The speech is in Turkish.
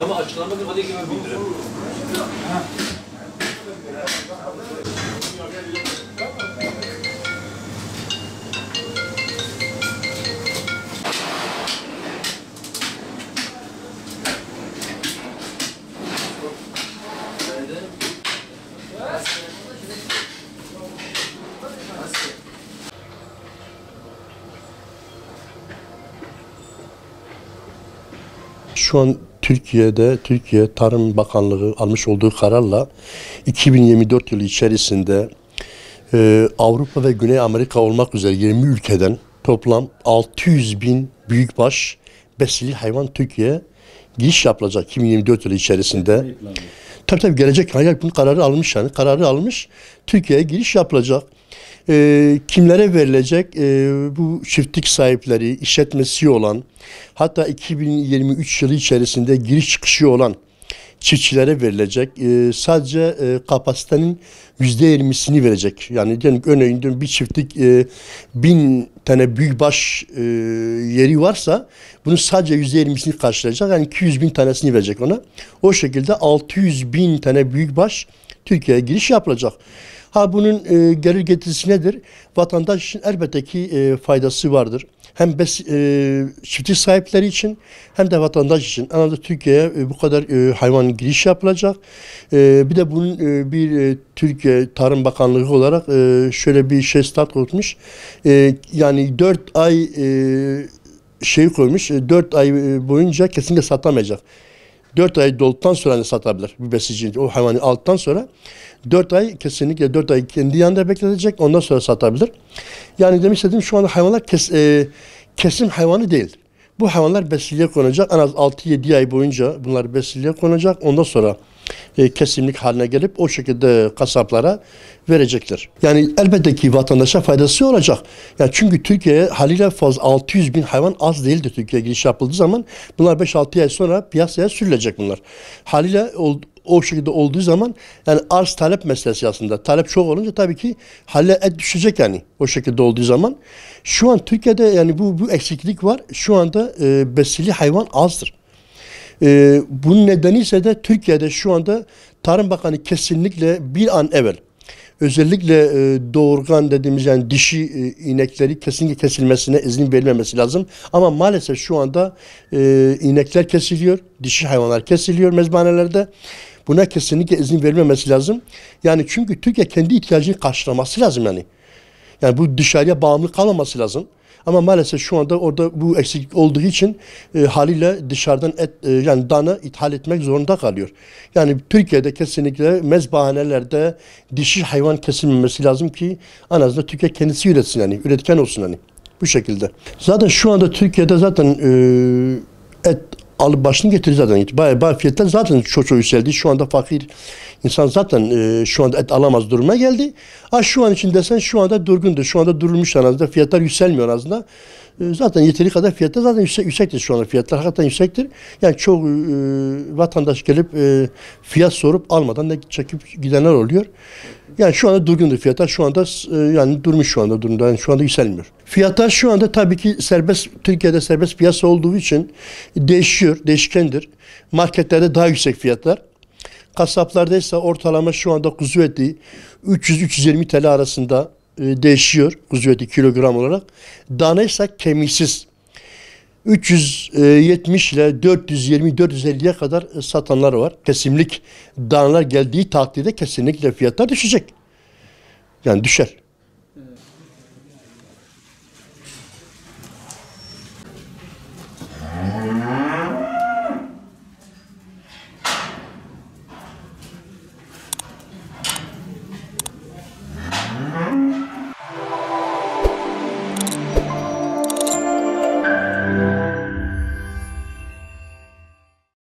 Ama açıklamadık hadi gibi bildirim. Şu an Türkiye Tarım Bakanlığı almış olduğu kararla 2024 yılı içerisinde Avrupa ve Güney Amerika olmak üzere 20 ülkeden toplam 600 bin büyükbaş besili hayvan Türkiye'ye giriş yapılacak 2024 yılı içerisinde. Tabii gelecek hayal bunun kararı almış yani. Kararı almış. Türkiye'ye giriş yapılacak. Kimlere verilecek? Bu çiftlik sahipleri, işletmesi olan, hatta 2023 yılı içerisinde giriş çıkışı olan çiftçilere verilecek. Sadece kapasitenin %20'sini verecek. Yani örneğin bir çiftlik 1000 tane büyükbaş yeri varsa bunun sadece %20'sini karşılayacak. Yani 200 bin tanesini verecek ona. O şekilde 600 bin tane büyükbaş Türkiye'ye giriş yapılacak. Bunun gelir getirisi nedir? Vatandaş için elbette ki faydası vardır. Hem çiftlik sahipleri için hem de vatandaş için. Anadolu Türkiye'ye bu kadar hayvan giriş yapılacak. Bir de bunun Türkiye Tarım Bakanlığı olarak şöyle bir start koymuş. Yani 4 ay koymuş. 4 ay boyunca kesinlikle satamayacak. 4 ay dolduktan sonra satabilir bir besici. O hayvanı aldıktan sonra 4 ay kesinlikle 4 ay kendi yanında bekletecek. Ondan sonra satabilir. Yani demek istediğim şu anda hayvanlar kesim hayvanı değil. Bu hayvanlar besiliğe konacak. En az 6-7 ay boyunca bunlar besiliğe konacak. Ondan sonra kesimlik haline gelip o şekilde kasaplara verecekler. Yani elbette ki vatandaşa faydası olacak. Yani çünkü Türkiye'ye haliyle fazla 600 bin hayvan az değildir Türkiye'ye giriş yapıldığı zaman. Bunlar 5-6 ay sonra piyasaya sürülecek bunlar. Haliyle o şekilde olduğu zaman yani arz talep meselesi aslında. Talep çok olunca tabii ki haliyle et düşecek yani o şekilde olduğu zaman. Şu an Türkiye'de yani bu eksiklik var. Şu anda besili hayvan azdır. Bunun nedeni ise de Türkiye'de şu anda Tarım Bakanı kesinlikle bir an evvel özellikle doğurgan dediğimiz yani dişi inekleri kesinlikle kesilmesine izin verilmemesi lazım. Ama maalesef şu anda inekler kesiliyor, dişi hayvanlar kesiliyor mezbanelerde. Buna kesinlikle izin verilmemesi lazım. Yani çünkü Türkiye kendi ihtiyacını karşılaması lazım yani. Yani bu dışarıya bağımlı kalmaması lazım. Ama maalesef şu anda orada bu eksiklik olduğu için haliyle dışarıdan et yani dana ithal etmek zorunda kalıyor. Yani Türkiye'de kesinlikle mezbahanelerde dişi hayvan kesilmemesi lazım ki en azından Türkiye kendisi üretsin yani üretken olsun hani bu şekilde. Zaten şu anda Türkiye'de zaten et alıp başını getiriyor zaten. Bayağı fiyatlar zaten çok yükseldi. Şu anda fakir insan zaten şu anda et alamaz duruma geldi. Şu an için desen şu anda durgundur. Şu anda durulmuş en azından. Fiyatlar yükselmiyor en azından. Zaten yeteri kadar fiyatlar zaten yüksektir şu anda. Fiyatlar hakikaten yüksektir. Yani çok vatandaş gelip fiyat sorup almadan da çekip gidenler oluyor. Yani şu anda durgundur fiyatlar. Şu anda yani durmuş şu anda durumda. Yani şu anda yükselmiyor. Fiyatlar şu anda tabii ki Türkiye'de serbest piyasa olduğu için değişiyor, değişkendir. Marketlerde daha yüksek fiyatlar. Kasaplarda ise ortalama şu anda kuzu eti 300-320 TL arasında değişiyor kuzu eti kilogram olarak. Dana ise kemiksiz 370 ile 420-450'ye kadar satanlar var. Kesimlik danalar geldiği takdirde kesinlikle fiyatlar düşecek. Yani düşer.